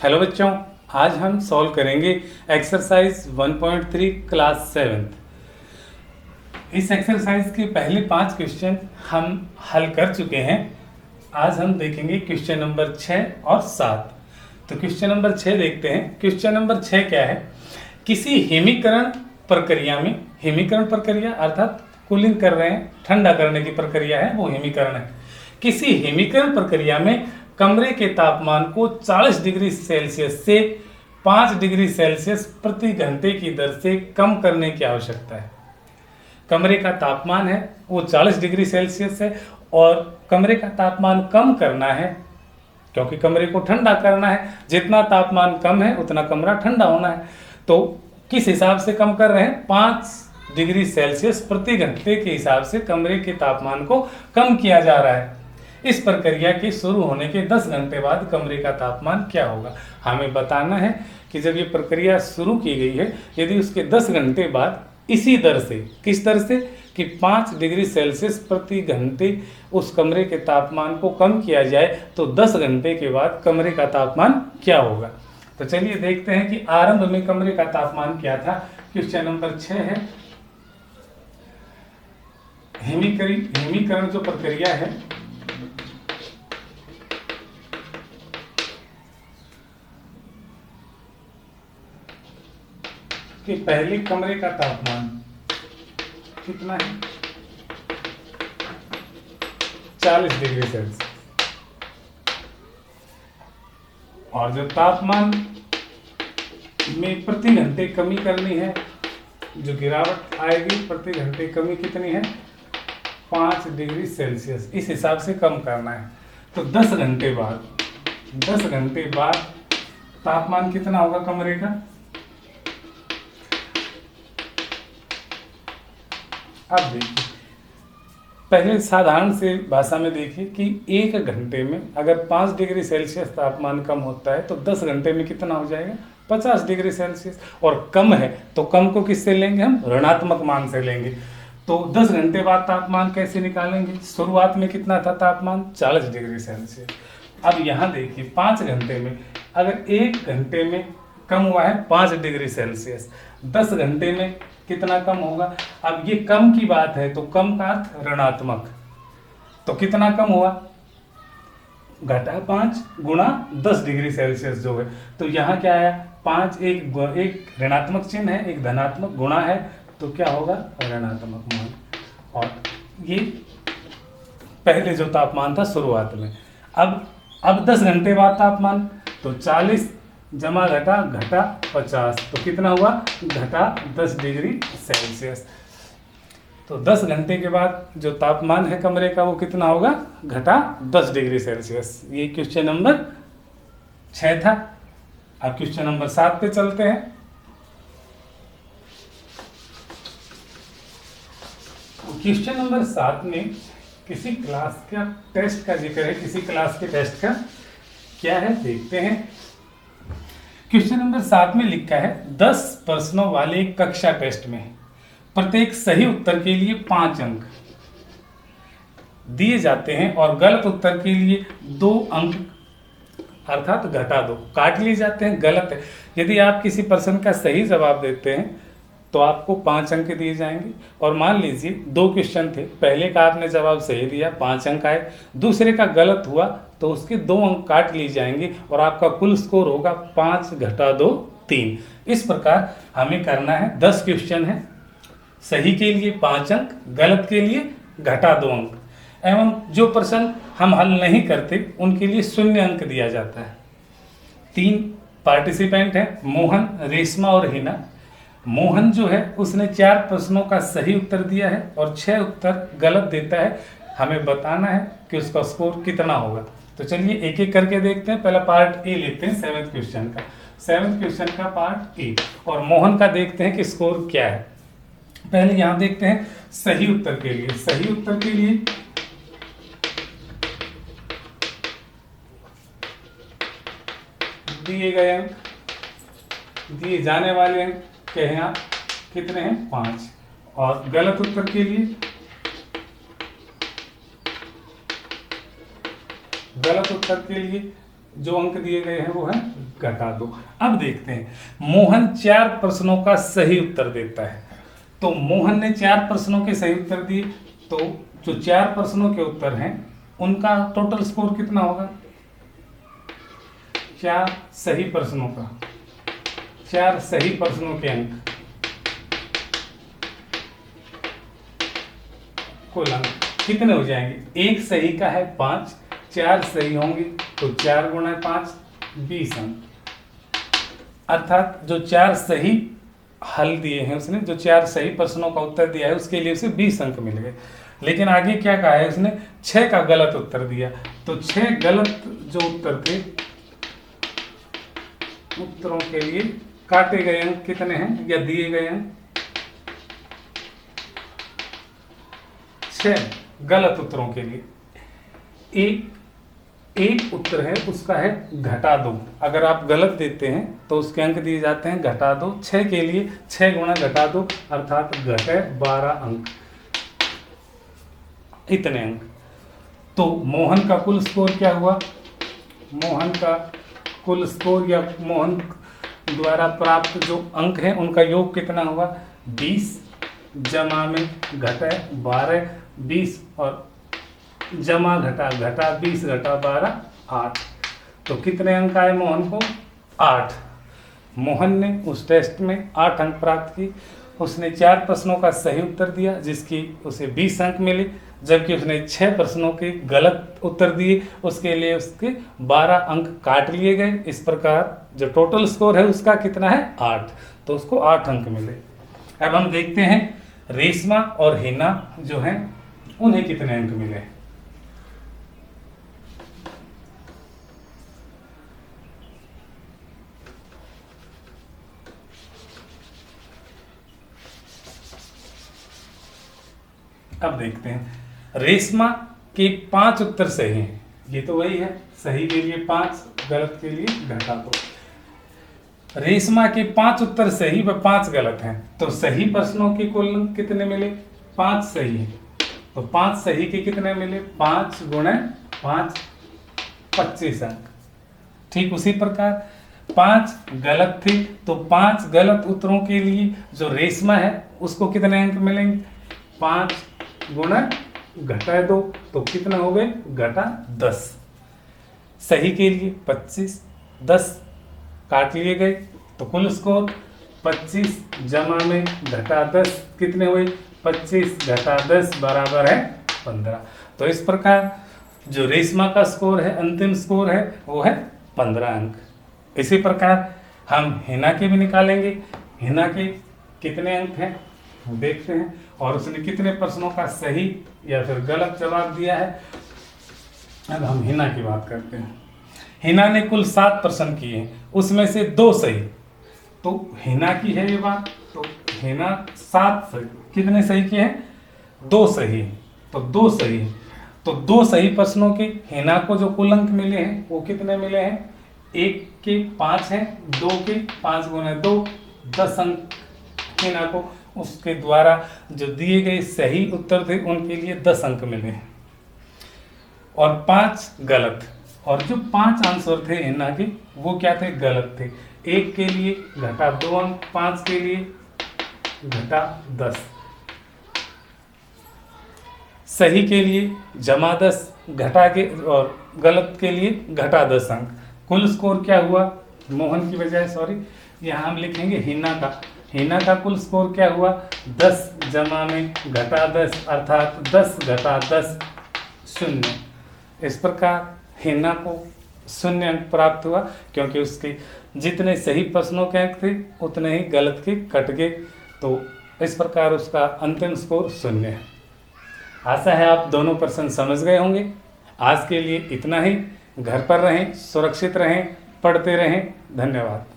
Hello बच्चों, आज हम सॉल्व करेंगे एक्सरसाइज 1.3 क्लास 7। इस एक्सरसाइज के पहले 5 क्वेश्चन हम हल कर चुके हैं। आज हम देखेंगे क्वेश्चन नंबर 6 और 7। तो क्वेश्चन नंबर 6 देखते हैं। क्वेश्चन नंबर 6 क्या है? किसी हिमीकरण प्रक्रिया अर्थात कूलिंग कर रहे हैं, ठंडा करने की प्रक्रिया है, वो हिमीकरण है। किसी हिमीकरण प्रक्रिया में कमरे के तापमान को 40 डिग्री सेल्सियस से 5 डिग्री सेल्सियस प्रति घंटे की दर से कम करने की आवश्यकता है। कमरे का तापमान है वो 40 डिग्री सेल्सियस है और कमरे का तापमान कम करना है क्योंकि कमरे को ठंडा करना है। जितना तापमान कम है उतना कमरा ठंडा होना है। तो किस हिसाब से कम कर रहे हैं? 5 डिग्री सेल्सियस प्रति घंटे के हिसाब से कमरे के तापमान को कम किया जा रहा है। इस प्रक्रिया के शुरू होने के 10 घंटे बाद कमरे का तापमान क्या होगा? हमें बताना है कि जब ये प्रक्रिया शुरू की गई है, यदि उसके 10 घंटे बाद इसी दर से, किस दर से कि 5 डिग्री सेल्सियस प्रति घंटे उस कमरे के तापमान को कम किया जाए, तो 10 घंटे के बाद कमरे का तापमान क्या होगा? तो चलिए देखते हैं कि आरंभ में कमरे का तापमान क्या था। क्वेश्चन नंबर 6 है, हिमीकरण जो प्रक्रिया है कि पहले कमरे का तापमान कितना है? 40 डिग्री सेल्सियस। और जो तापमान में प्रति घंटे कमी करनी है, जो गिरावट आएगी प्रति घंटे कमी कितनी है? 5 डिग्री सेल्सियस। इस हिसाब से कम करना है। तो 10 घंटे बाद तापमान कितना होगा कमरे का? अब देखिए, पहले साधारण से भाषा में देखिए कि 1 घंटे में अगर 5 डिग्री सेल्सियस तापमान कम होता है तो 10 घंटे में कितना हो जाएगा? 50 डिग्री सेल्सियस। और कम है तो कम को किससे लेंगे? हम ऋणात्मक मान से लेंगे। तो 10 घंटे बाद तापमान कैसे निकालेंगे? शुरुआत में कितना था तापमान? 40 डिग्री सेल्सियस। अब यहाँ देखिए 5 घंटे में, अगर 1 घंटे में कम हुआ है 5 डिग्री सेल्सियस, 10 घंटे में कितना कम होगा? अब ये कम की बात है तो कम का अर्थ ऋणात्मक। तो कितना कम हुआ? घटा 5 गुणा 10 डिग्री सेल्सियस जो है। तो यहाँ क्या आया? 5, एक ऋणात्मक चिन्ह है, एक धनात्मक, गुणा है, तो क्या होगा? ऋणात्मक मान। और ये पहले जो तापमान था शुरुआत में। अब 10 घंटे बाद तापमान, तो 40 जमा घटा 50, तो कितना हुआ? घटा 10 डिग्री सेल्सियस। तो 10 घंटे के बाद जो तापमान है कमरे का वो कितना होगा? घटा 10 डिग्री सेल्सियस। ये क्वेश्चन नंबर 6 था। अब क्वेश्चन नंबर 7 पे चलते हैं। क्वेश्चन नंबर 7 में किसी क्लास का टेस्ट का जिक्र है। किसी क्लास के टेस्ट का क्या है देखते हैं। क्वेश्चन नंबर 7 में लिखा है 10 प्रश्नों वाले कक्षा टेस्ट में प्रत्येक सही उत्तर के लिए 5 अंक दिए जाते हैं और गलत उत्तर के लिए 2 अंक अर्थात घटा 2 काट लिए जाते हैं। गलत है, यदि आप किसी प्रश्न का सही जवाब देते हैं तो आपको 5 अंक दिए जाएंगे। और मान लीजिए 2 क्वेश्चन थे, पहले का आपने जवाब सही दिया 5 अंक आए, दूसरे का गलत हुआ तो उसके 2 अंक काट लिए जाएंगे और आपका कुल स्कोर होगा 5 घटा 2 3। इस प्रकार हमें करना है। 10 क्वेश्चन है, सही के लिए 5 अंक, गलत के लिए घटा 2 अंक, एवं जो प्रश्न हम हल नहीं करते उनके लिए 0 अंक दिया जाता है। 3 पार्टिसिपेंट हैं, मोहन, रेशमा और हिना। मोहन जो है उसने 4 प्रश्नों का सही उत्तर दिया है और 6 उत्तर गलत देता है। हमें बताना है कि उसका स्कोर कितना होगा। तो चलिए एक एक करके देखते हैं। पहला पार्ट ए लेते हैं 7th क्वेश्चन का। 7th क्वेश्चन का पार्ट ए और मोहन का देखते हैं कि स्कोर क्या है। पहले यहाँ देखते हैं सही उत्तर के लिए। सही उत्तर के लिए दिए गए अंक, दिए जाने वाले अंक क्या हैं आप? कितने हैं? 5। और गलत उत्तर के लिए, गलत उत्तर के लिए जो अंक दिए गए हैं वो है घटा 2। अब देखते हैं, मोहन 4 प्रश्नों का सही उत्तर देता है। तो मोहन ने 4 प्रश्नों के सही उत्तर दिए, तो जो 4 प्रश्नों के उत्तर हैं उनका टोटल स्कोर कितना होगा? 4 सही प्रश्नों का, 4 सही प्रश्नों के अंक, कुल अंक कितने हो जाएंगे? एक सही का है 5, 4 सही होंगे तो 4 गुणा 5 20 अंक। अर्थात जो 4 सही हल दिए हैं उसने, जो 4 सही प्रश्नों का उत्तर दिया है उसके लिए उसे 20 अंक मिल गए। लेकिन आगे क्या कहा है उसने? 6 का गलत उत्तर दिया, तो 6 गलत जो उत्तर थे उत्तरों के लिए काटे गए अंक कितने हैं या दिए गए अंक? 6 गलत उत्तरों के लिए एक उत्तर है उसका है घटा 2। अगर आप गलत देते हैं तो उसके अंक दिए जाते हैं घटा 2। 6 के लिए 6 गुणा घटा 2 अर्थात घटे 12 अंक, इतने अंक। तो मोहन का कुल स्कोर क्या हुआ? मोहन का कुल स्कोर या मोहन द्वारा प्राप्त जो अंक हैं उनका योग कितना हुआ? 20 जमा में घटे 12, 20 और जमा घटा 20 घटा 12 8। तो कितने अंक आए मोहन को? 8। मोहन ने उस टेस्ट में 8 अंक प्राप्त की। उसने 4 प्रश्नों का सही उत्तर दिया जिसकी उसे 20 अंक मिले, जबकि उसने 6 प्रश्नों के गलत उत्तर दिए उसके लिए उसके 12 अंक काट लिए गए। इस प्रकार जो टोटल स्कोर है उसका कितना है? 8। तो उसको 8 अंक मिले। अब हम देखते हैं रेशमा और हिना जो हैं उन्हें कितने अंक मिले। अब देखते हैं, रेशमा के 5 उत्तर सही हैं। ये तो वही है, सही के लिए 5, गलत के लिए घटा 2। रेशमा के 5 उत्तर सही व 5 गलत हैं, तो सही प्रश्नों के कुल अंक कितने मिले? 5 सही हैं, तो 5 सही के कितने मिले? 5 गुणे 5 25 अंक। ठीक उसी प्रकार 5 गलत थे, तो 5 गलत उत्तरों के लिए जो रेशमा है उसको कितने अंक मिलेंगे? 5 गुणा घटा 2 तो कितना हो गए? घटा 10। सही के लिए 25, 10 काट लिए गए तो कुल स्कोर 25 जमा में घटा 10 कितने हुए? 25 घटा 10 बराबर है 15। तो इस प्रकार जो रेशमा का स्कोर है, अंतिम स्कोर है वो है 15 अंक। इसी प्रकार हम हिना के भी निकालेंगे। हिना के कितने अंक हैं देखते हैं, और उसने कितने प्रश्नों का सही या फिर गलत जवाब दिया है। अब हम हिना की बात करते हैं। हिना ने कुल 7 प्रश्न किए हैं, उसमें से 2 सही। तो हिना की है ये बात, तो हिना 7 सही, कितने सही किए हैं? 2 सही। तो 2 सही, तो 2 सही प्रश्नों के हिना को जो कुल अंक मिले हैं वो कितने मिले हैं? 1 के 5 हैं, 2 के 5 गुना 2 10 अंक हिना को। उसके द्वारा जो दिए गए सही उत्तर थे उनके लिए 10 अंक मिले और 5 गलत। और जो 5 आंसर थे हिना के वो क्या थे? गलत थे। 1 के लिए घटा 2 अंक, 5 के लिए घटा 10, सही के लिए जमा 10 घटा के, और गलत के लिए घटा 10 अंक। कुल स्कोर क्या हुआ? मोहन की बजाय सॉरी यहाँ हम लिखेंगे हिना का। हिना का कुल स्कोर क्या हुआ? 10 जमा में घटा 10 अर्थात 10 घटा 10 0। इस प्रकार हिना को 0 अंक प्राप्त हुआ, क्योंकि उसके जितने सही प्रश्नों के अंक थे उतने ही गलत के कट गए। तो इस प्रकार उसका अंतिम स्कोर 0 है। आशा है आप दोनों प्रश्न समझ गए होंगे। आज के लिए इतना ही। घर पर रहें, सुरक्षित रहें, पढ़ते रहें। धन्यवाद।